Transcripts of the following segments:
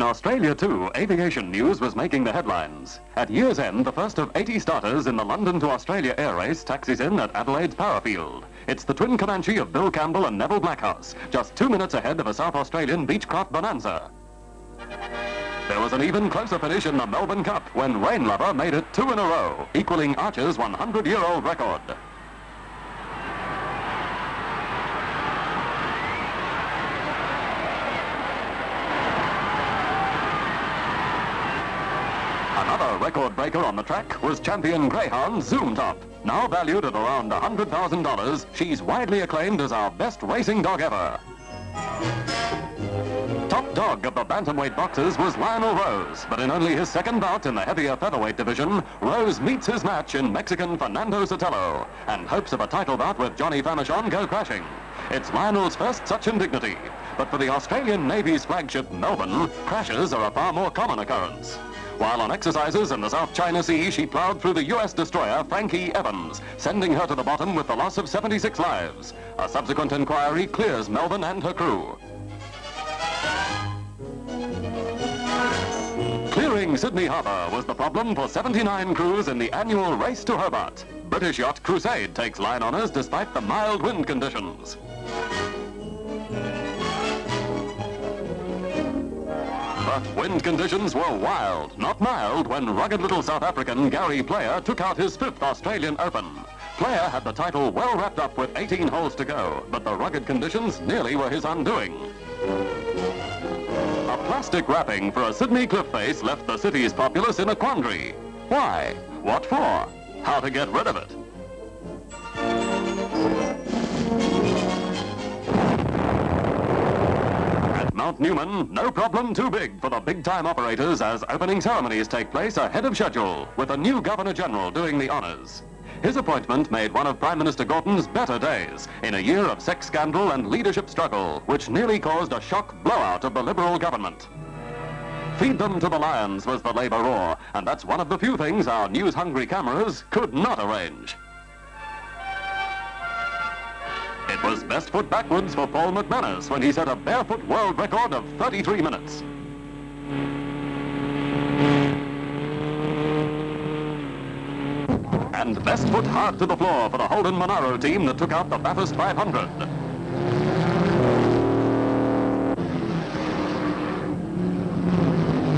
Australia, too, aviation news was making the headlines. At year's end, the first of 80 starters in the London to Australia air race taxis in at Adelaide's Parafield. It's the twin Comanche of Bill Campbell and Neville Blackhouse, just 2 minutes ahead of a South Australian Beechcraft Bonanza. There was an even closer finish in the Melbourne Cup when Rain Lover made it 2 in a row, equaling Archer's 100-year-old record. Another record breaker on the track was champion greyhound Zoom Top. Now valued at around $100,000, she's widely acclaimed as our best racing dog ever. Top dog of the bantamweight boxers was Lionel Rose, but in only his second bout in the heavier featherweight division, Rose meets his match in Mexican Fernando Sotelo, and hopes of a title bout with Johnny Famechon go crashing. It's Lionel's first such indignity, but for the Australian Navy's flagship Melbourne, crashes are a far more common occurrence. While on exercises in the South China Sea, she plowed through the U.S. destroyer Frankie Evans, sending her to the bottom with the loss of 76 lives. A subsequent inquiry clears Melbourne and her crew. Clearing Sydney Harbour was the problem for 79 crews in the annual Race to Hobart. British yacht Crusade takes line honours despite the mild wind conditions. But wind conditions were wild, not mild, when rugged little South African Gary Player took out his 5th Australian Open. Player had the title well wrapped up with 18 holes to go, but the rugged conditions nearly were his undoing. A plastic wrapping for a Sydney cliff face left the city's populace in a quandary. Why? What for? How to get rid of it? At Mount Newman, no problem too big for the big-time operators as opening ceremonies take place ahead of schedule, with a new Governor-General doing the honours. His appointment made one of Prime Minister Gorton's better days in a year of sex scandal and leadership struggle, which nearly caused a shock blowout of the Liberal government. Feed them to the lions was the Labour roar, and that's one of the few things our news-hungry cameras could not arrange. It was best foot backwards for Paul McManus when he set a barefoot world record of 33 minutes. And best foot hard to the floor for the Holden Monaro team that took out the Bathurst 500.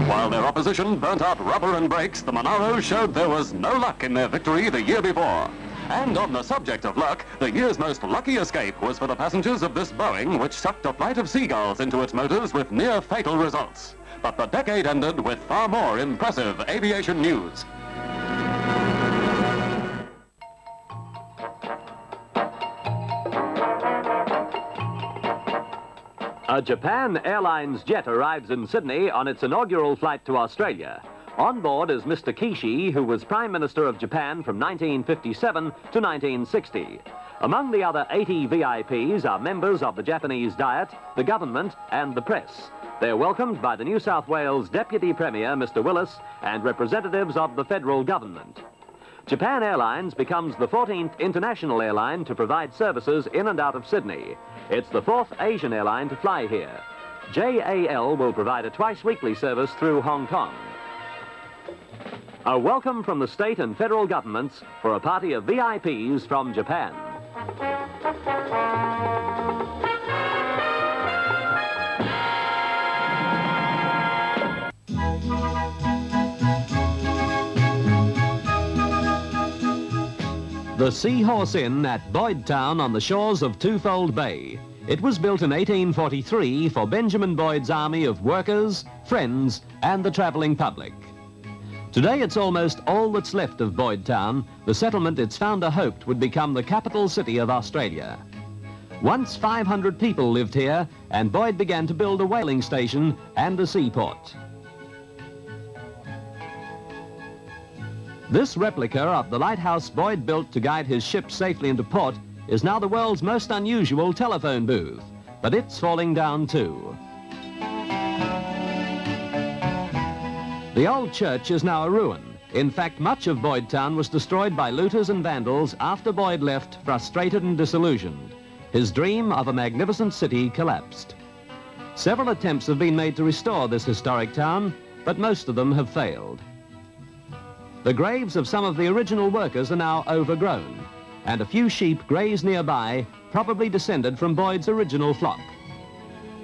While their opposition burnt out rubber and brakes, the Monaros showed there was no luck in their victory the year before. And on the subject of luck, the year's most lucky escape was for the passengers of this Boeing, which sucked a flight of seagulls into its motors with near fatal results. But the decade ended with far more impressive aviation news. A Japan Airlines jet arrives in Sydney on its inaugural flight to Australia. On board is Mr. Kishi, who was Prime Minister of Japan from 1957 to 1960. Among the other 80 VIPs are members of the Japanese Diet, the government, and the press. They're welcomed by the New South Wales Deputy Premier, Mr. Willis, and representatives of the federal government. Japan Airlines becomes the 14th international airline to provide services in and out of Sydney. It's the 4th Asian airline to fly here. JAL will provide a twice-weekly service through Hong Kong. A welcome from the state and federal governments for a party of VIPs from Japan. The Seahorse Inn at Boyd Town on the shores of Twofold Bay. It was built in 1843 for Benjamin Boyd's army of workers, friends, and the travelling public. Today it's almost all that's left of Boyd Town, the settlement its founder hoped would become the capital city of Australia. Once 500 people lived here, and Boyd began to build a whaling station and a seaport. This replica of the lighthouse Boyd built to guide his ship safely into port is now the world's most unusual telephone booth, but it's falling down too. The old church is now a ruin. In fact, much of Boyd Town was destroyed by looters and vandals after Boyd left, frustrated and disillusioned. His dream of a magnificent city collapsed. Several attempts have been made to restore this historic town, but most of them have failed. The graves of some of the original workers are now overgrown, and a few sheep graze nearby, probably descended from Boyd's original flock.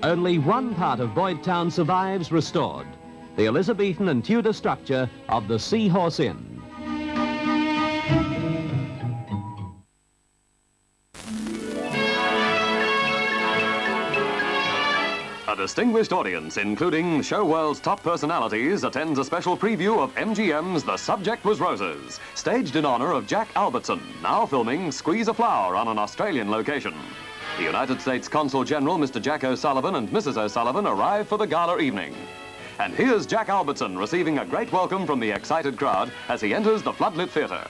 Only one part of Boyd Town survives restored, the Elizabethan and Tudor structure of the Seahorse Inn. A distinguished audience, including show world's top personalities, attends a special preview of MGM's The Subject Was Roses, staged in honor of Jack Albertson, now filming Squeeze a Flower on an Australian location. The United States Consul General, Mr. Jack O'Sullivan, and Mrs. O'Sullivan arrive for the gala evening. And here's Jack Albertson receiving a great welcome from the excited crowd as he enters the floodlit theatre.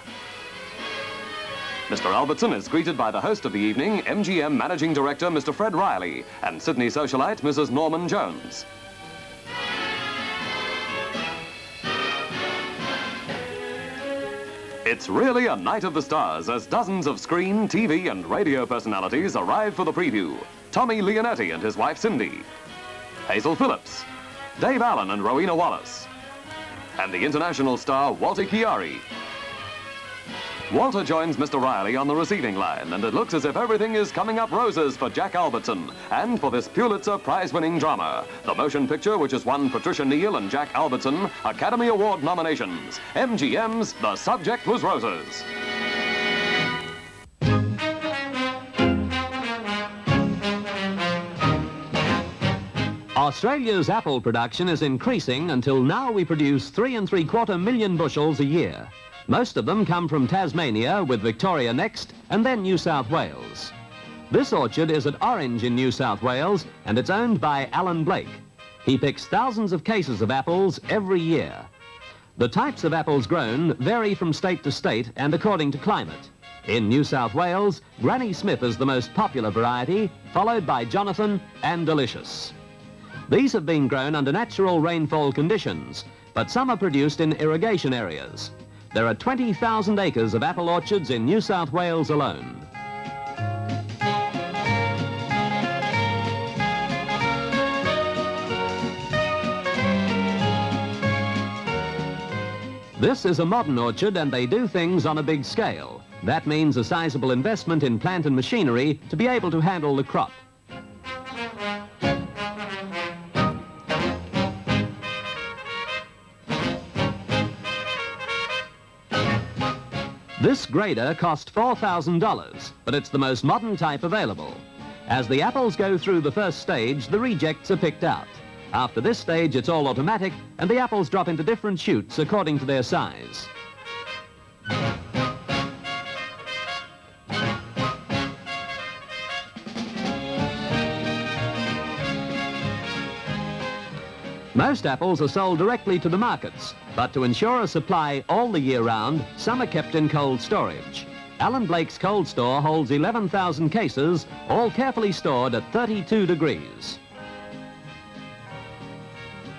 Mr. Albertson is greeted by the host of the evening, MGM Managing Director, Mr. Fred Riley, and Sydney socialite, Mrs. Norman Jones. It's really a night of the stars as dozens of screen, TV, and radio personalities arrive for the preview. Tommy Leonetti and his wife Cindy, Hazel Phillips, Dave Allen and Rowena Wallace, and the international star Walter Chiari. Walter joins Mr. Riley on the receiving line, and it looks as if everything is coming up roses for Jack Albertson and for this Pulitzer Prize-winning drama, the motion picture which has won Patricia Neal and Jack Albertson Academy Award nominations. MGM's The Subject Was Roses. Australia's apple production is increasing until now we produce 3 3/4 million bushels a year. Most of them come from Tasmania, with Victoria next, and then New South Wales. This orchard is at Orange in New South Wales, and it's owned by Alan Blake. He picks thousands of cases of apples every year. The types of apples grown vary from state to state and according to climate. In New South Wales, Granny Smith is the most popular variety, followed by Jonathan and Delicious. These have been grown under natural rainfall conditions, but some are produced in irrigation areas. There are 20,000 acres of apple orchards in New South Wales alone. This is a modern orchard, and they do things on a big scale. That means a sizable investment in plant and machinery to be able to handle the crop. This grader cost $4,000, but it's the most modern type available. As the apples go through the first stage, the rejects are picked out. After this stage, it's all automatic, and the apples drop into different chutes according to their size. Most apples are sold directly to the markets, but to ensure a supply all the year round, some are kept in cold storage. Alan Blake's cold store holds 11,000 cases, all carefully stored at 32 degrees.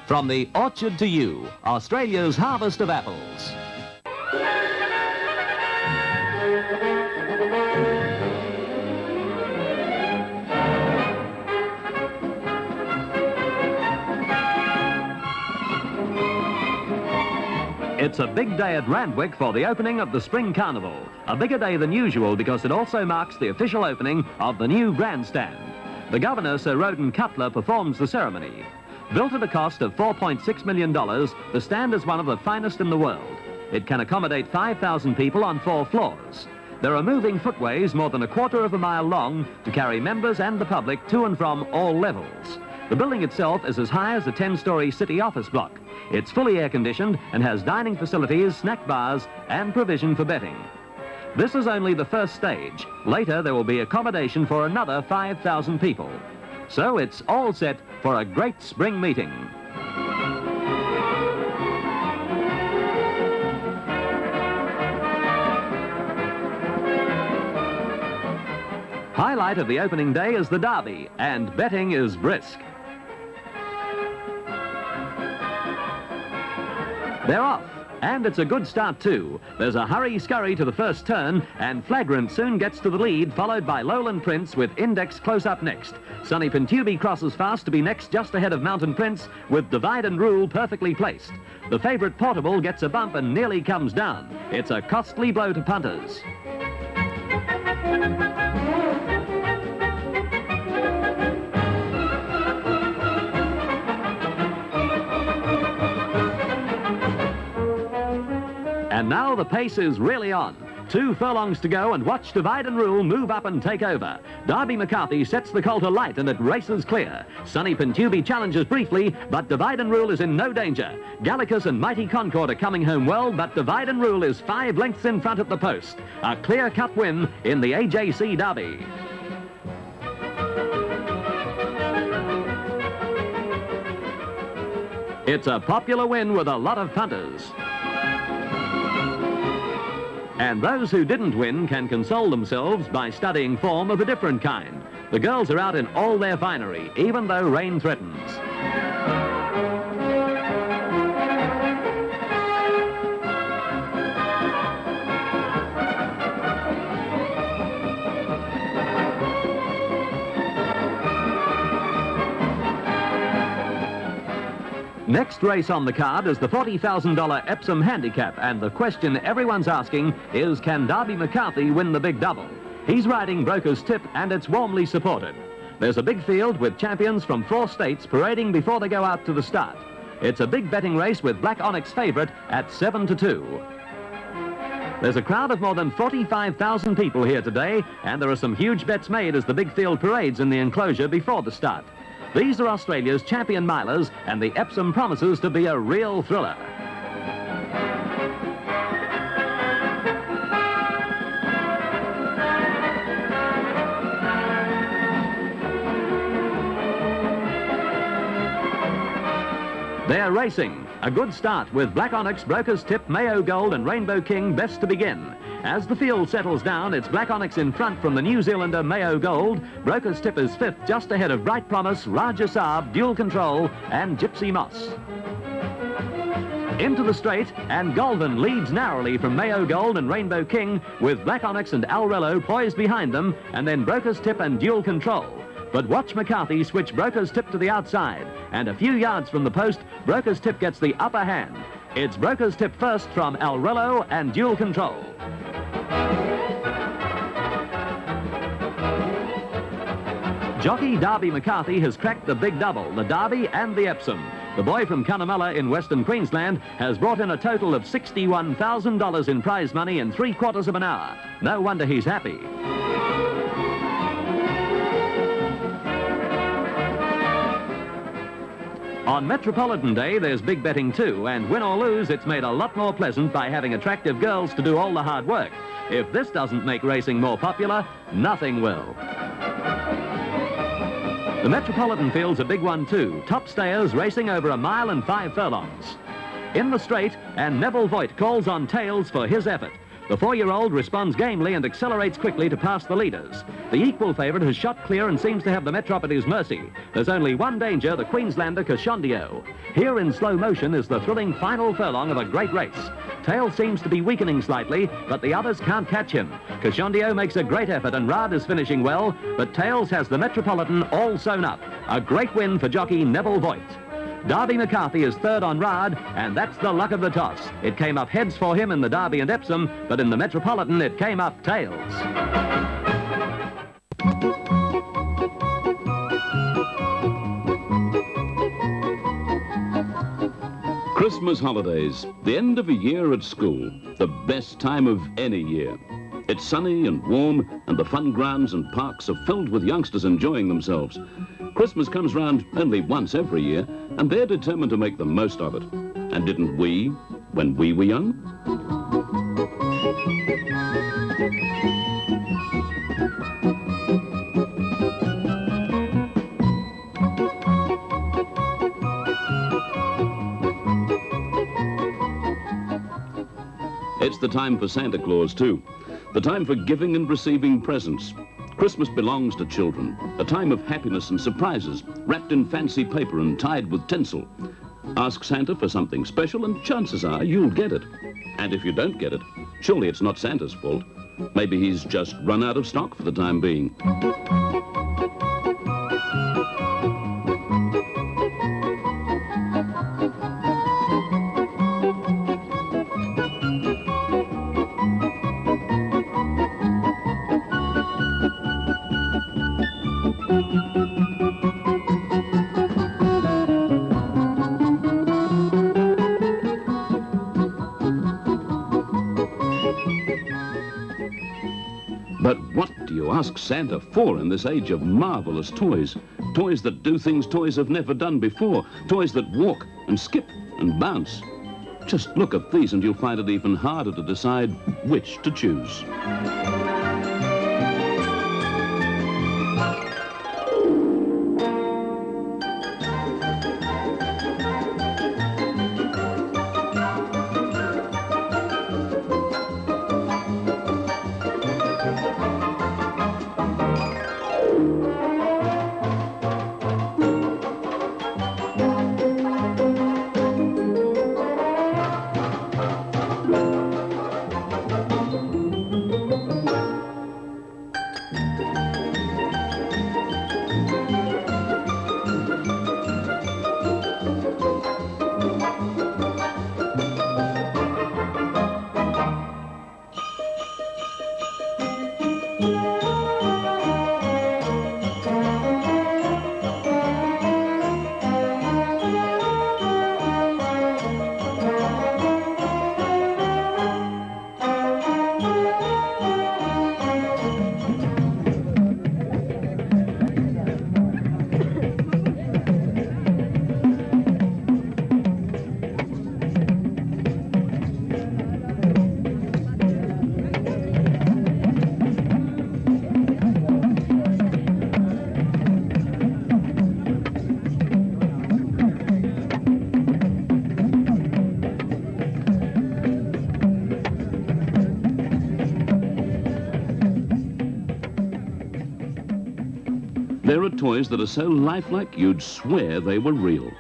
From the orchard to you, Australia's harvest of apples. It's a big day at Randwick for the opening of the Spring Carnival. A bigger day than usual because it also marks the official opening of the new grandstand. The Governor, Sir Roden Cutler, performs the ceremony. Built at a cost of $4.6 million, the stand is one of the finest in the world. It can accommodate 5,000 people on 4 floors. There are moving footways more than a quarter of a mile long to carry members and the public to and from all levels. The building itself is as high as a 10-story city office block. It's fully air-conditioned and has dining facilities, snack bars, and provision for betting. This is only the first stage. Later, there will be accommodation for another 5,000 people. So it's all set for a great spring meeting. Highlight of the opening day is the Derby, and betting is brisk. They're off. And it's a good start, too. There's a hurry-scurry to the first turn, and Flagrant soon gets to the lead, followed by Lowland Prince with Index close up next. Sunny Pintubi crosses fast to be next just ahead of Mountain Prince, with Divide and Rule perfectly placed. The favourite Portable gets a bump and nearly comes down. It's a costly blow to punters. And now the pace is really on. 2 furlongs to go, and watch Divide and Rule move up and take over. Darby McCarthy sets the colt alight and it races clear. Sunny Pintubi challenges briefly, but Divide and Rule is in no danger. Gallicus and Mighty Concord are coming home well, but Divide and Rule is 5 lengths in front at the post. A clear-cut win in the AJC Derby. It's a popular win with a lot of punters. And those who didn't win can console themselves by studying form of a different kind. The girls are out in all their finery, even though rain threatens. Next race on the card is the $40,000 Epsom Handicap, and the question everyone's asking is, can Darby McCarthy win the big double? He's riding Broker's Tip, and it's warmly supported. There's a big field with champions from 4 states parading before they go out to the start. It's a big betting race with Black Onyx favourite at 7-2. There's a crowd of more than 45,000 people here today, and there are some huge bets made as the big field parades in the enclosure before the start. These are Australia's champion milers, and the Epsom promises to be a real thriller. They're racing. A good start with Black Onyx, Broker's Tip, Mayo Gold and Rainbow King best to begin. As the field settles down, it's Black Onyx in front from the New Zealander Mayo Gold. Broker's Tip is 5th, just ahead of Bright Promise, Raja Saab, Dual Control and Gypsy Moss. Into the straight, and Golden leads narrowly from Mayo Gold and Rainbow King, with Black Onyx and Alrello poised behind them, and then Broker's Tip and Dual Control. But watch McCarthy switch Broker's Tip to the outside, and a few yards from the post, Broker's Tip gets the upper hand. It's Broker's Tip first from Alrello and Dual Control. Jockey Darby McCarthy has cracked the big double, the Derby and the Epsom. The boy from Cunnamulla in Western Queensland has brought in a total of $61,000 in prize money in 3/4 of an hour. No wonder he's happy. On Metropolitan Day, there's big betting too, and win or lose, it's made a lot more pleasant by having attractive girls to do all the hard work. If this doesn't make racing more popular, nothing will. The Metropolitan field's a big one too. Top stayers racing over 1 mile and 5 furlongs. In the straight, and Neville Voigt calls on Tails for his effort. The 4-year-old responds gamely and accelerates quickly to pass the leaders. The equal favourite has shot clear and seems to have the Metrop at his mercy. There's only one danger, the Queenslander Cashondio. Here in slow motion is the thrilling final furlong of a great race. Tails seems to be weakening slightly, but the others can't catch him. Cashondio makes a great effort and Rad is finishing well, but Tails has the Metropolitan all sewn up. A great win for jockey Neville Voigt. Darby McCarthy is 3rd on Rad, and that's the luck of the toss. It came up heads for him in the Derby and Epsom, but in the Metropolitan it came up tails. Christmas holidays, the end of a year at school, the best time of any year. It's sunny and warm, and the fun grounds and parks are filled with youngsters enjoying themselves. Christmas comes round only once every year, and they're determined to make the most of it. And didn't we, when we were young? It's the time for Santa Claus, too. The time for giving and receiving presents. Christmas belongs to children, a time of happiness and surprises, wrapped in fancy paper and tied with tinsel. Ask Santa for something special and chances are you'll get it. And if you don't get it, surely it's not Santa's fault. Maybe he's just run out of stock for the time being. But what do you ask Santa for in this age of marvelous toys? Toys that do things toys have never done before. Toys that walk and skip and bounce. Just look at these and you'll find it even harder to decide which to choose. There are toys that are so lifelike you'd swear they were real.